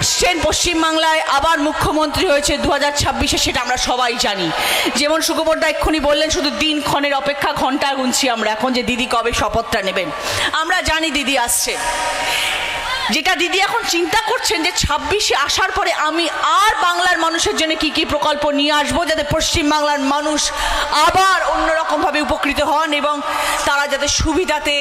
আসছেন পশ্চিমবাংলায় আবার মুখ্যমন্ত্রী হয়েছে 2026-এ, সেটা আমরা সবাই জানি। যেমন সুকুমারদা এক্ষুনি বললেন, শুধু দিনক্ষণের অপেক্ষা, ঘন্টা গুনছি আমরা এখন যে দিদি কবে শপথটা নেবেন। আমরা জানি দিদি আসছে। যেটা দিদি এখন চিন্তা করছেন যে 26-এ আসার পরে আমি আর বাংলার মানুষের জন্য কি কি প্রকল্প নিয়ে আসবো, যাতে পশ্চিমবাংলার মানুষ আবার অন্যরকমভাবে উপকৃত হন এবং তারা যাতে সুবিধাতে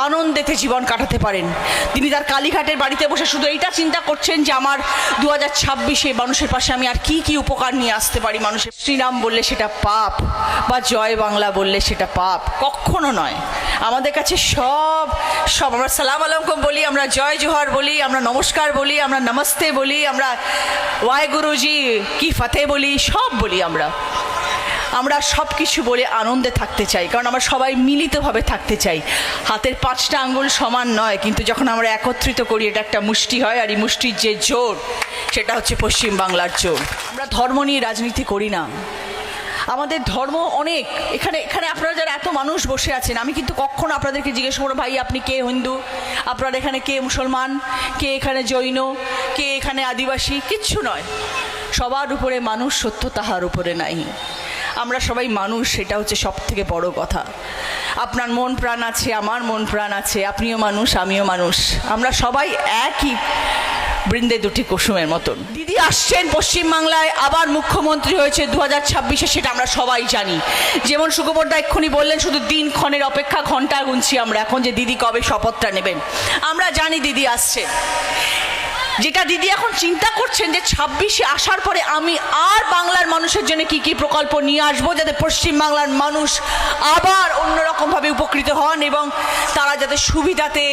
আনন্দেতে জীবন কাটাতে পারেন। তিনি তার কালীঘাটের বাড়িতে বসে শুধু এইটা চিন্তা করছেন যে আমার 2026-এ মানুষের পাশে আমি আর কি কি উপকার নিয়ে আসতে পারি মানুষের। শ্রীরাম বললে সেটা পাপ, বা জয় বাংলা বললে সেটা পাপ, কখনো নয়। আমাদের কাছে সব আমরা সালাম আলাইকুম বলি, আমরা জয় জোহার বলি, আমরা নমস্কার বলি, আমরা নমস্তে বলি, আমরা ওয়াহেগুরুজি কি ফতেহ বলি, সব বলি। আমরা সব কিছু বলে আনন্দে থাকতে চাই, কারণ আমরা সবাই মিলিতভাবে থাকতে চাই। হাতের 5টা আঙ্গুল সমান নয়, কিন্তু যখন আমরা একত্রিত করি এটা একটা মুষ্টি হয়, আর এই মুষ্টির যে জোর সেটা হচ্ছে পশ্চিমবাংলার জোর। আমরা ধর্ম নিয়ে রাজনীতি করি না, আমাদের ধর্ম অনেক। এখানে আপনারা যারা এত মানুষ বসে আছেন, আমি কিন্তু কখনো আপনাদেরকে জিজ্ঞেস করবো ভাই আপনি কে হিন্দু, আপনারা এখানে কে মুসলমান, কে এখানে জৈন, কে এখানে আদিবাসী, কিচ্ছু নয়। সবার উপরে মানুষ, সত্য তাহার উপরে নাই। আমরা সবাই মানুষ, সেটা হচ্ছে সব থেকে বড় কথা। আপনার মন প্রাণ আছে, আমার মন প্রাণ আছে, আপনিও মানুষ আমিও মানুষ, আমরা সবাই একই বৃন্দে দুটি কুসুমের মতন। দিদি আসছেন পশ্চিমবাংলায় আবার মুখ্যমন্ত্রী হয়েছে 2026-এ, সেটা আমরা সবাই জানি। যেমন সুকুমারদা এক্ষুনি বললেন, শুধু দিনক্ষণের অপেক্ষা, ঘন্টা গুনছি আমরা এখন যে দিদি কবে শপথটা নেবেন। আমরা জানি দিদি আসছে। যেটা দিদি এখন চিন্তা করছেন যে 26-এ আসার পরে আমি আর বাংলার মানুষের জন্য কি কি প্রকল্প নিয়ে আসবো, যাতে পশ্চিমবাংলার মানুষ আবার অন্যরকমভাবে উপকৃত হন এবং তারা যাতে সুবিধাতে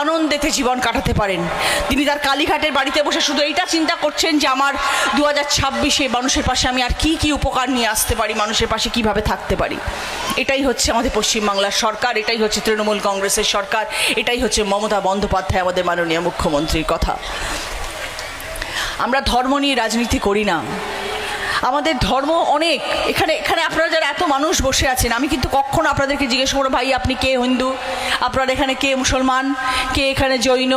আনন্দেতে জীবন কাটাতে পারেন। তিনি তার কালীঘাটের বাড়িতে বসে শুধু এইটা চিন্তা করছেন যে আমার 2026-এ মানুষের পাশে আমি আর কি কি উপকার নিয়ে আসতে পারি, মানুষের পাশে কিভাবে থাকতে পারি। এটাই হচ্ছে আমাদের পশ্চিমবাংলার সরকার, এটাই হচ্ছে তৃণমূল কংগ্রেসের সরকার, এটাই হচ্ছে মমতা বন্দ্যোপাধ্যায় আমাদের মাননীয় মুখ্যমন্ত্রীর কথা। আমরা ধর্ম নিয়ে রাজনীতি করি না, আমাদের ধর্ম অনেক। এখানে আপনারা যারা এত মানুষ বসে আছেন, আমি কিন্তু কখনো আপনাদেরকে জিজ্ঞেস করবো ভাই আপনি কে হিন্দু, আপনারা এখানে কে মুসলমান, কে এখানে জৈন,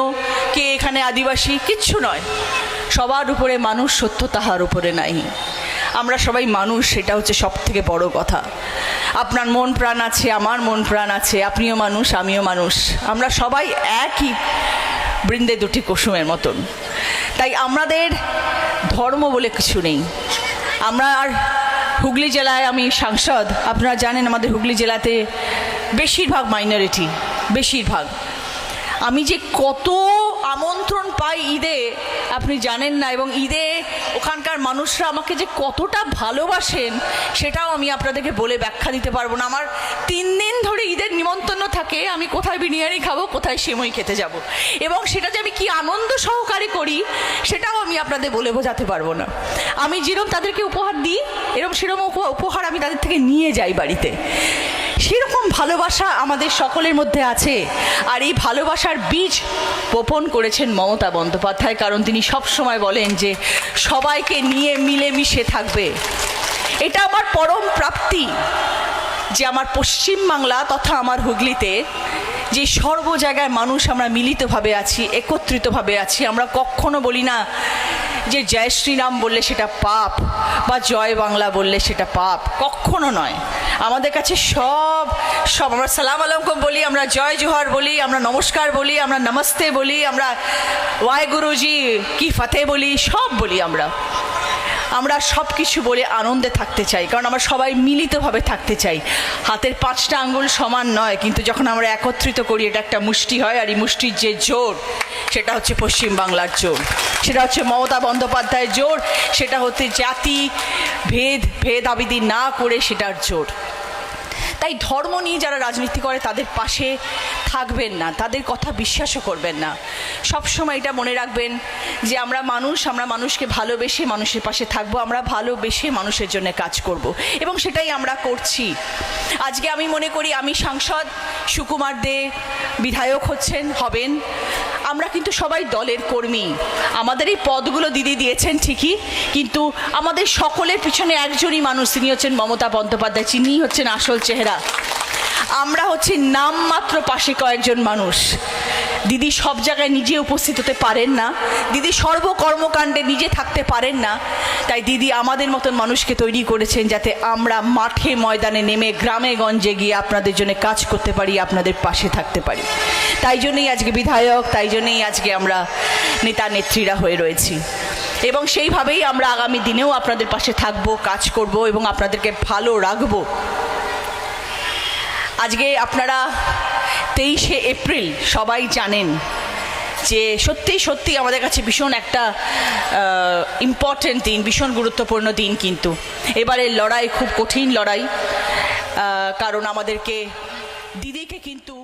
কে এখানে আদিবাসী, কিচ্ছু নয়। সবার উপরে মানুষ, সত্য তাহার উপরে নাই। আমরা সবাই মানুষ, সেটা হচ্ছে সব থেকে বড় কথা। আপনার মন প্রাণ আছে, আমার মন প্রাণ আছে, আপনিও মানুষ আমিও মানুষ, আমরা সবাই একই বৃন্দে দুটি কুসুমের মতন। তাই আমাদের ধর্ম বলে কিছু নেই। আমরা আর হুগলি জেলায় আমি সাংসদ, আপনারা জানেন আমাদের হুগলি জেলাতে বেশিরভাগ মাইনরিটি, বেশিরভাগ। আমি যে কত আমন্ত্রণ পাই ঈদে আপনি জানেন না, এবং ঈদে ওখানকার মানুষরা আমাকে যে কতটা ভালোবাসেন সেটাও আমি আপনাদেরকে বলে ব্যাখ্যা দিতে পারবো না। আমার 3 দিন ধরে ঈদের নিমন্ত্রণ থাকে, আমি কোথায় বিরিয়ানি খাবো, কোথায় সেমই খেতে যাব, এবং সেটা যে আমি কি আনন্দ সহকারে করি সেটাও আমি আপনাদের বলে বোঝাতে পারবো না। আমি যেরকম তাদেরকে উপহার দিই, সেরকম উপহার আমি তাদের থেকে নিয়ে যাই বাড়িতে। সেরকম ভালোবাসা আমাদের সকলের মধ্যে আছে, আর এই ভালোবাসার বীজ বপন করেছেন মমতা বন্দ্যোপাধ্যায়, কারণ তিনি সব সময় বলেন যে সবাইকে নিয়ে মিলেমিশে থাকবে। এটা আমার পরম প্রাপ্তি যে আমার পশ্চিমবাংলা তথা আমার হুগলিতে যে সর্ব জায়গায় মানুষ আমরা মিলিতভাবে আছি, একত্রিতভাবে আছি। আমরা কখনো বলি না যে জয় শ্রীরাম বললে সেটা পাপ, বা জয় বাংলা বললে সেটা পাপ, কখনো নয়। আমাদের কাছে সব আমরা সালাম আলাইকুম বলি, আমরা জয় জোহার বলি, আমরা নমস্কার বলি, আমরা নমস্তে বলি, আমরা ওয়াহেগুরুজি কি ফতেহ বলি, সব বলি। আমরা সব কিছু বলে আনন্দে থাকতে চাই, কারণ আমরা সবাই মিলিতভাবে থাকতে চাই। হাতের 5টা আঙ্গুল সমান নয়, কিন্তু যখন আমরা একত্রিত করি এটা একটা মুষ্টি হয়, আর এই মুষ্টির যে জোর সেটা হচ্ছে পশ্চিমবাংলার জোর, সেটা হচ্ছে মমতা বন্দ্যোপাধ্যায়ের জোর, সেটা হচ্ছে জাতি ভেদাভেদি না করে সেটার জোর। তাই ধর্ম নিয়ে যারা রাজনীতি করে তাদের পাশে থাকবেন না, তাদের কথা বিশ্বাসও করবেন না। সবসময় এটা মনে রাখবেন যে আমরা মানুষকে ভালোবেসে মানুষের পাশে থাকবো, আমরা ভালোবেসে মানুষের জন্য কাজ করব, এবং সেটাই আমরা করছি। আজকে আমি মনে করি আমি সাংসদ, সুকুমার দে বিধায়ক হবেন। আমরা কিন্তু সবাই দলের কর্মী। আমাদের এই পদগুলো দিদি দিয়েছেন ঠিকই, কিন্তু আমাদের সকলের পিছনে একজনই মানুষ, তিনি হচ্ছেন মমতা বন্দ্যোপাধ্যায়, তিনি হচ্ছেন আসল চেহারা। আমরা হচ্ছে নামমাত্র পাশে কয়েকজন মানুষ। দিদি সব জায়গায় নিজে উপস্থিত হতে পারেন না, দিদি সর্বকর্মকাণ্ডে নিজে থাকতে পারেন না, তাই দিদি আমাদের মতন মানুষকে তৈরি করেছেন যাতে আমরা মাঠে ময়দানে নেমে গ্রামে গঞ্জে গিয়ে আপনাদের জন্য কাজ করতে পারি, আপনাদের পাশে থাকতে পারি। তাই জন্যই আজকে বিধায়ক, তাই জন্যই আজকে আমরা নেতা নেত্রীরা হয়ে রয়েছি এবং সেইভাবেই আমরা আগামী দিনেও আপনাদের পাশে থাকবো, কাজ করব এবং আপনাদেরকে ভালো রাখবো। আজকে আপনারা 23শে এপ্রিল সবাই জানেন যে সত্যি আমাদের কাছে ভীষণ একটা ইম্পর্টেন্ট দিন, ভীষণ গুরুত্বপূর্ণ দিন। কিন্তু এবারের লড়াই খুব কঠিন লড়াই, কারণ আমাদেরকে দিদিকে কিন্তু